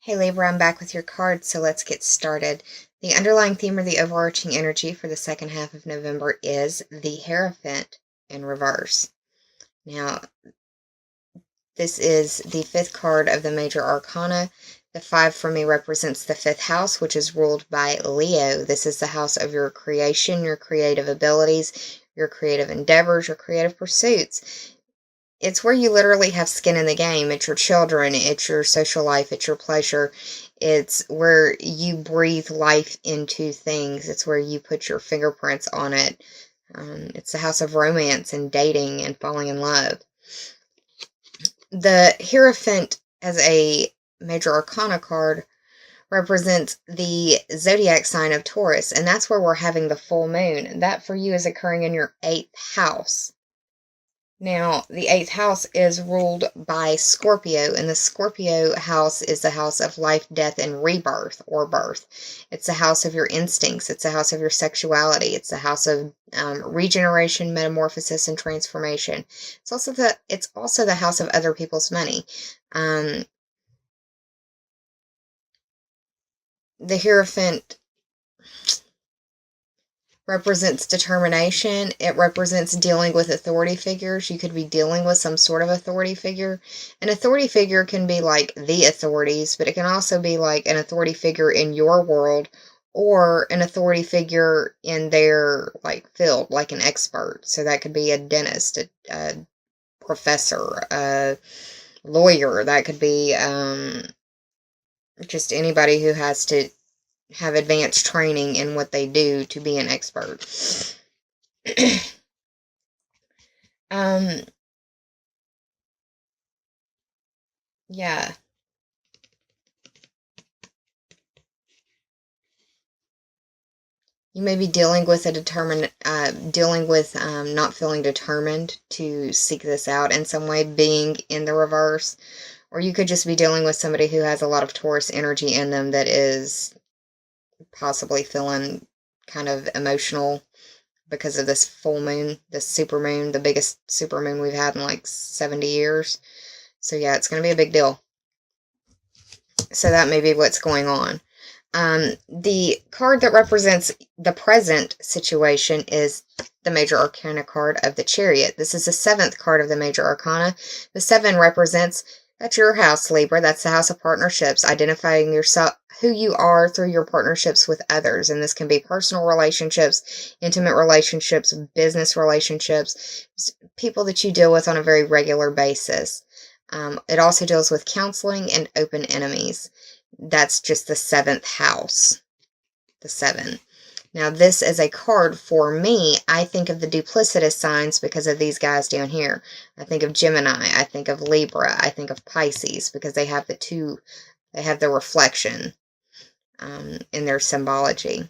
Hey Libra, I'm back with your cards, so let's get started. The underlying theme or the overarching energy for the second half of November is the Hierophant in reverse. Now, this is the fifth card of the major arcana. The 5 for me represents the fifth house, which is ruled by Leo. This is the house of your creation, your creative abilities, your creative endeavors, your creative pursuits. It's where you literally have skin in the game. It's your children, it's your social life, it's your pleasure. It's where you breathe life into things. It's where you put your fingerprints on it. It's the house of romance and dating and falling in love. The Hierophant, as a major arcana card, represents the zodiac sign of Taurus, and that's where we're having the full moon. That for you is occurring in your 8th house. Now, the 8th house is ruled by Scorpio, and the Scorpio house is the house of life, death, and rebirth or birth. It's the house of your instincts. It's the house of your sexuality. It's the house of regeneration, metamorphosis, and transformation. It's also the house of other people's money. The Hierophant represents determination. It represents dealing with authority figures. You could be dealing with some sort of authority figure. An authority figure can be like the authorities, but it can also be like an authority figure in your world or an authority figure in their like field, like an expert. So that could be a dentist, a professor, a lawyer. That could be just anybody who has to have advanced training in what they do to be an expert. Yeah. You may be dealing with not feeling determined to seek this out in some way, being in the reverse. Or you could just be dealing with somebody who has a lot of Taurus energy in them that is possibly feeling kind of emotional because of this full moon, this supermoon, the biggest supermoon we've had in like 70 years. So yeah, it's going to be a big deal. So that may be what's going on. The card that represents the present situation is the major arcana card of the Chariot. This is the 7th card of the major arcana. The 7 represents, that's your house, Libra. That's the house of partnerships, identifying yourself, who you are through your partnerships with others. And this can be personal relationships, intimate relationships, business relationships, people that you deal with on a very regular basis. It also deals with counseling and open enemies. That's just the 7th house, the 7. Now, this is a card for me. I think of the duplicitous signs because of these guys down here. I think of Gemini. I think of Libra. I think of Pisces because they have the reflection in their symbology.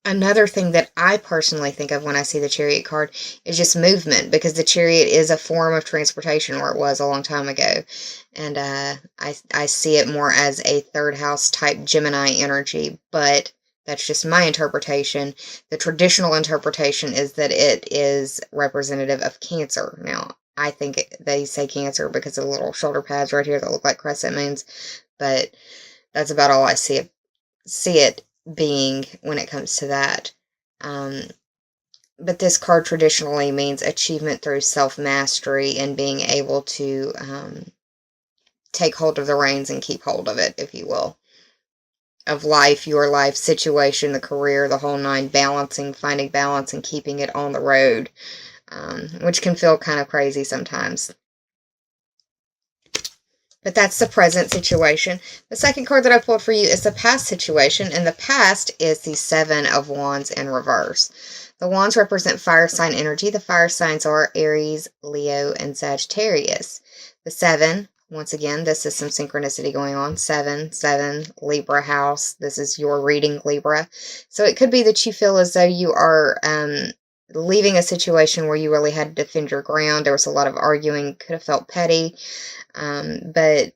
Another thing that I personally think of when I see the Chariot card is just movement, because the Chariot is a form of transportation, or it was a long time ago. And I see it more as a 3rd house type Gemini energy, but that's just my interpretation. The traditional interpretation is that it is representative of Cancer. Now, I think they say Cancer because of the little shoulder pads right here that look like crescent moons, but that's about all I see it being when it comes to that. But this card traditionally means achievement through self-mastery and being able to take hold of the reins and keep hold of it, if you will, of life, your life situation, the career, the whole 9, finding balance and keeping it on the road, which can feel kind of crazy sometimes. But that's the present situation. The second card that I pulled for you is the past situation, and the past is the 7 of Wands in reverse. The Wands represent fire sign energy. The fire signs are Aries, Leo, and Sagittarius. The 7, once again, this is some synchronicity going on. 7, Libra house. This is your reading, Libra. So it could be that you feel as though you are leaving a situation where you really had to defend your ground. There was a lot of arguing, could have felt petty. But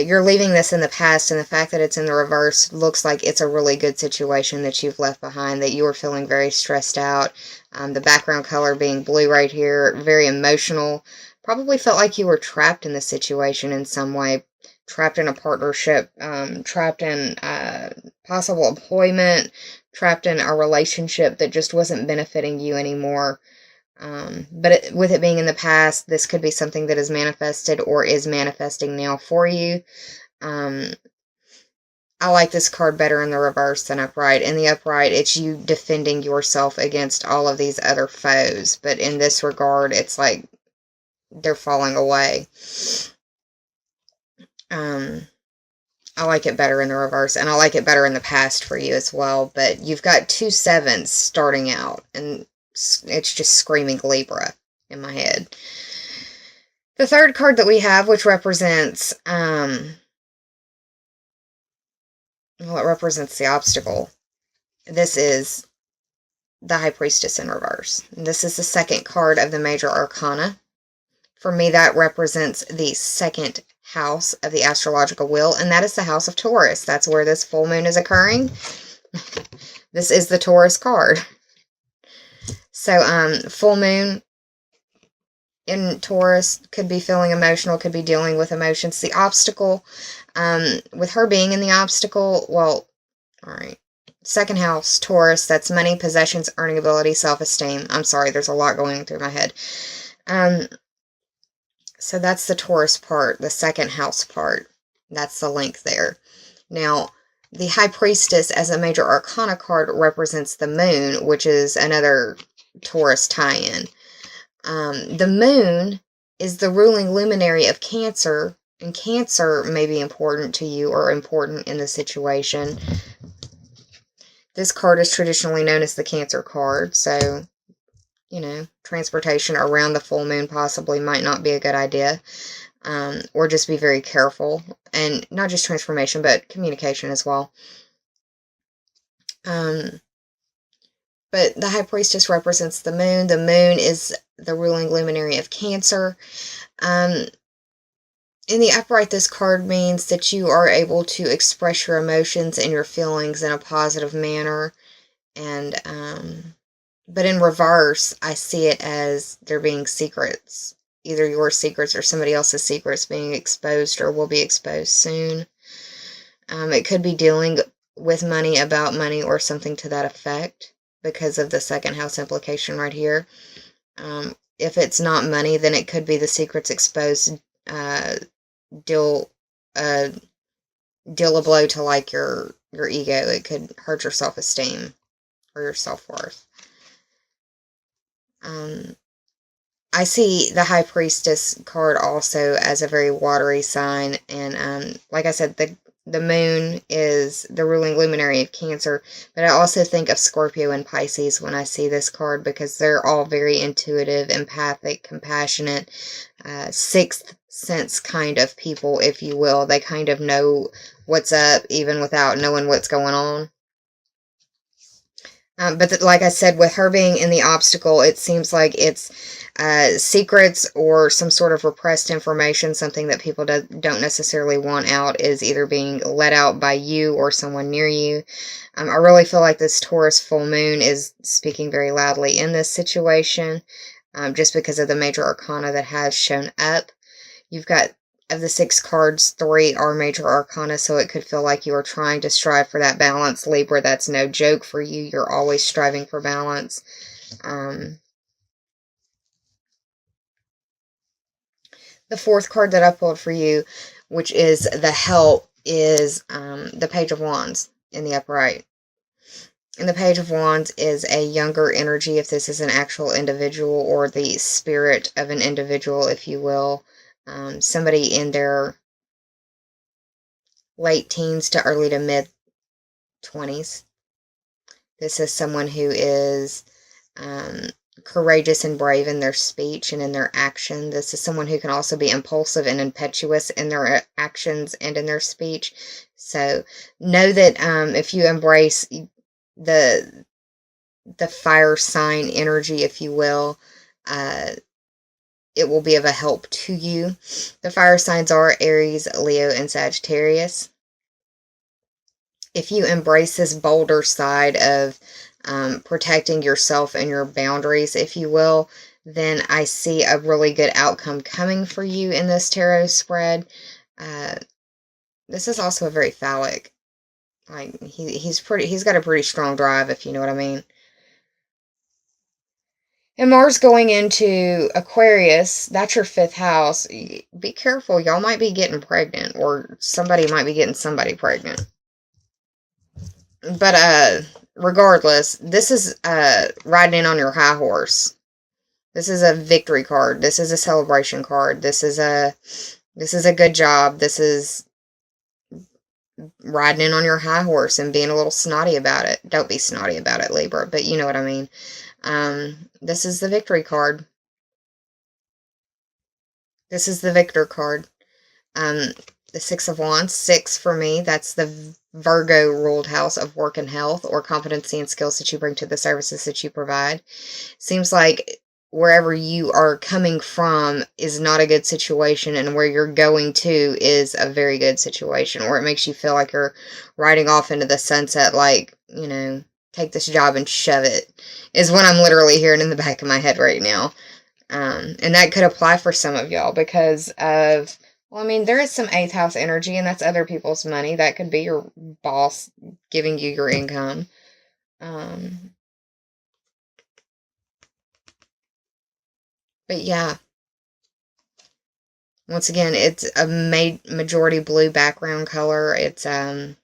you're leaving this in the past, and the fact that it's in the reverse looks like it's a really good situation that you've left behind, that you were feeling very stressed out. The background color being blue right here, very emotional, probably felt like you were trapped in the situation in some way, trapped in a partnership, trapped in possible employment, trapped in a relationship that just wasn't benefiting you anymore. But with it being in the past, this could be something that is manifested or is manifesting now for you. I like this card better in the reverse than upright. In the upright, it's you defending yourself against all of these other foes. But in this regard, it's like they're falling away. I like it better in the reverse, and I like it better in the past for you as well. But you've got 2 sevens starting out, and it's just screaming Libra in my head. The third card that we have, which represents, well, it represents the obstacle. This is the High Priestess in reverse. This is the second card of the Major Arcana. For me, that represents the second house of the astrological wheel, and that is the house of Taurus. That's where this full moon is occurring. This is the Taurus card. So, full moon in Taurus could be feeling emotional, could be dealing with emotions. The obstacle, with her being in the obstacle, well, all right. Second house, Taurus, that's money, possessions, earning ability, self-esteem. I'm sorry, there's a lot going through my head. So that's the Taurus part, the second house part. That's the link there. Now, the High Priestess as a Major Arcana card represents the moon, which is another Taurus tie-in. The moon is the ruling luminary of Cancer, and Cancer may be important to you or important in the situation. This card is traditionally known as the Cancer card, so, you know, transportation around the full moon possibly might not be a good idea, or just be very careful, and not just transformation, but communication as well. But the High Priestess represents the moon. The moon is the ruling luminary of Cancer. In the upright, this card means that you are able to express your emotions and your feelings in a positive manner. And, but in reverse, I see it as there being secrets. Either your secrets or somebody else's secrets being exposed or will be exposed soon. It could be dealing with money, about money, or something to that effect, because of the second house implication right here. If it's not money, then it could be the secrets exposed, deal a blow to like your ego. It could hurt your self-esteem or your self-worth. I see the High Priestess card also as a very watery sign, and like I said, the moon is the ruling luminary of Cancer, but I also think of Scorpio and Pisces when I see this card, because they're all very intuitive, empathic, compassionate, sixth sense kind of people, if you will. They kind of know what's up even without knowing what's going on. But like I said, with her being in the obstacle, it seems like it's secrets or some sort of repressed information, something that people don't necessarily want out, is either being let out by you or someone near you. I really feel like this Taurus full moon is speaking very loudly in this situation, just because of the Major Arcana that has shown up. You've got, of the 6 cards, 3 are Major Arcana, so it could feel like you are trying to strive for that balance. Libra, that's no joke for you. You're always striving for balance. The 4th card that I pulled for you, which is the Help, is the Page of Wands in the upright. And the Page of Wands is a younger energy, if this is an actual individual or the spirit of an individual, if you will. Somebody in their late teens to early to mid 20s. This is someone who is courageous and brave in their speech and in their action. This is someone who can also be impulsive and impetuous in their actions and in their speech. So know that if you embrace the fire sign energy, if you will, it will be of a help to you. The fire signs are Aries, Leo, and Sagittarius. If you embrace this bolder side of protecting yourself and your boundaries, if you will, then I see a really good outcome coming for you in this tarot spread. This is also a very phallic, like, he's got a pretty strong drive, if you know what I mean. And Mars going into Aquarius, that's your 5th house. Be careful, y'all might be getting pregnant, or somebody might be getting somebody pregnant. But regardless, this is riding in on your high horse. This is a victory card. This is a celebration card. This is a good job. This is riding in on your high horse and being a little snotty about it. Don't be snotty about it, Libra, but you know what I mean. This is the victory card. This is the victor card. The 6 of Wands, 6 for me, that's the Virgo ruled house of work and health, or competency and skills that you bring to the services that you provide. Seems like wherever you are coming from is not a good situation, and where you're going to is a very good situation, or it makes you feel like you're riding off into the sunset, like, you know, take this job and shove it, is what I'm literally hearing in the back of my head right now. And that could apply for some of y'all because of, well, I mean, there is some 8th house energy, and that's other people's money. That could be your boss giving you your income. But yeah, once again, it's a majority blue background color. It's a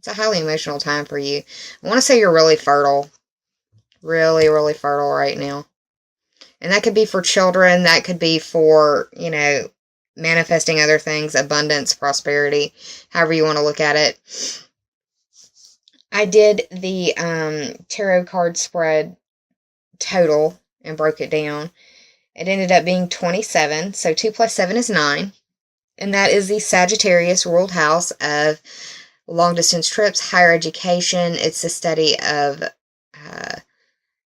highly emotional time for you. I want to say you're really fertile. Really, really fertile right now. And that could be for children. That could be for, you know, manifesting other things, abundance, prosperity, however you want to look at it. I did the tarot card spread total and broke it down. It ended up being 27. So 2 plus 7 is 9. And that is the Sagittarius ruled house of long distance trips, higher education. It's the study of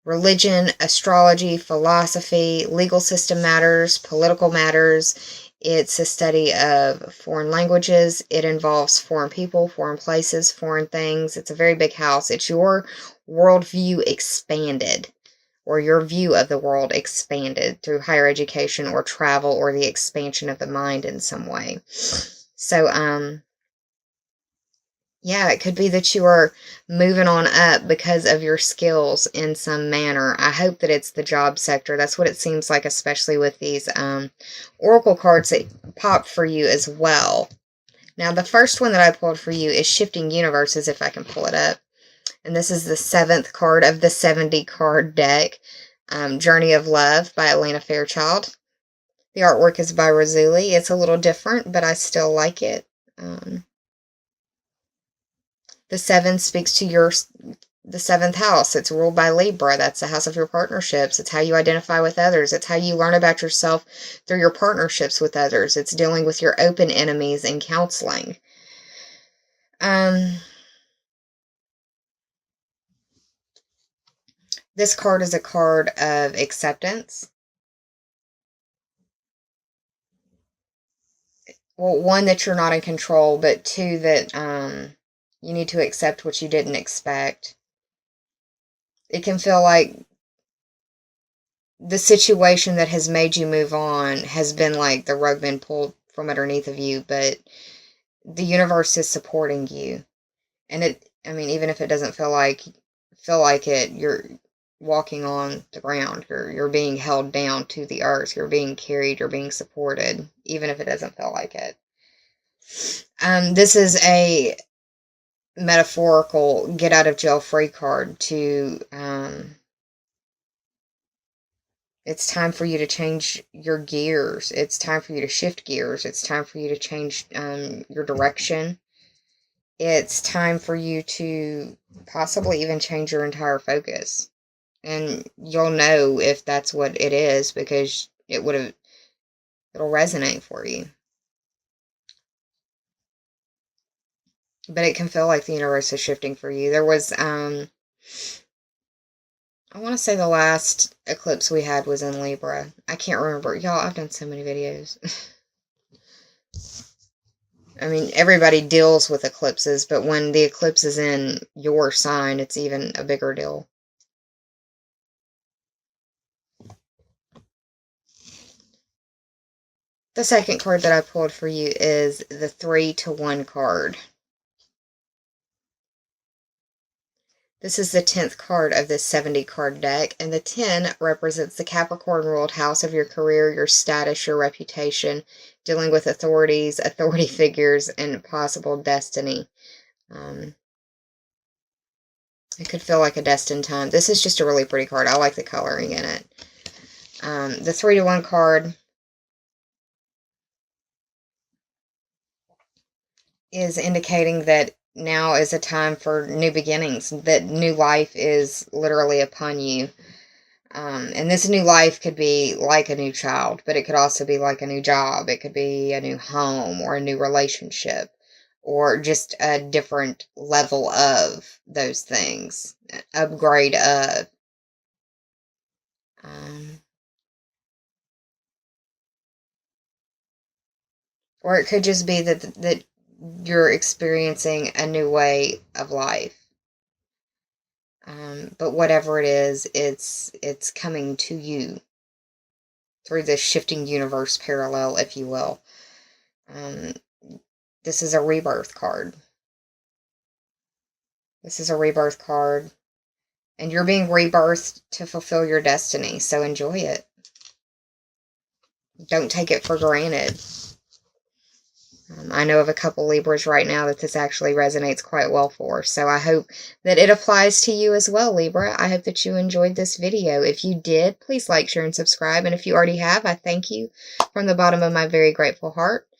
religion, astrology, philosophy, legal system matters, political matters. It's a study of foreign languages. It involves foreign people, foreign places, foreign things. It's a very big house. It's your worldview expanded, or your view of the world expanded through higher education or travel or the expansion of the mind in some way. So, yeah, it could be that you are moving on up because of your skills in some manner. I hope that it's the job sector. That's what it seems like, especially with these oracle cards that popped for you as well. Now, the first one that I pulled for you is Shifting Universes, if I can pull it up. And this is the 7th card of the 70 card deck, Journey of Love by Elena Fairchild. The artwork is by Razuli. It's a little different, but I still like it. The 7 speaks to the 7th house. It's ruled by Libra. That's the house of your partnerships. It's how you identify with others. It's how you learn about yourself through your partnerships with others. It's dealing with your open enemies and counseling. This card is a card of acceptance. Well, 1, that you're not in control, but 2, that you need to accept what you didn't expect. It can feel like the situation that has made you move on has been like the rug been pulled from underneath of you, but the universe is supporting you. And I mean, even if it doesn't feel like it, you're walking on the ground. You're being held down to the earth. You're being carried. You're being supported, even if it doesn't feel like it. This is a metaphorical get out of jail free card to, it's time for you to change your gears. It's time for you to shift gears. It's time for you to change your direction. It's time for you to possibly even change your entire focus. And you'll know if that's what it is, because it'll resonate for you. But it can feel like the universe is shifting for you. There was, I want to say the last eclipse we had was in Libra. I can't remember. Y'all, I've done so many videos. I mean, everybody deals with eclipses, but when the eclipse is in your sign, it's even a bigger deal. The second card that I pulled for you is the 3-to-1 card. This is the 10th card of this 70 card deck, and the 10 represents the Capricorn ruled house of your career, your status, your reputation, dealing with authorities, authority figures, and possible destiny. It could feel like a destined time. This is just a really pretty card. I like the coloring in it. The 3-to-1 card is indicating that now is a time for new beginnings, that new life is literally upon you. And this new life could be like a new child, but it could also be like a new job. It could be a new home or a new relationship or just a different level of those things, upgrade of. Or it could just be that you're experiencing a new way of life. But whatever it is, it's coming to you through this shifting universe parallel, if you will. This is a rebirth card. This is a rebirth card. And you're being rebirthed to fulfill your destiny, so enjoy it. Don't take it for granted. I know of a couple Libras right now that this actually resonates quite well for, so I hope that it applies to you as well, Libra. I hope that you enjoyed this video. If you did, please like, share, and subscribe, and if you already have, I thank you from the bottom of my very grateful heart.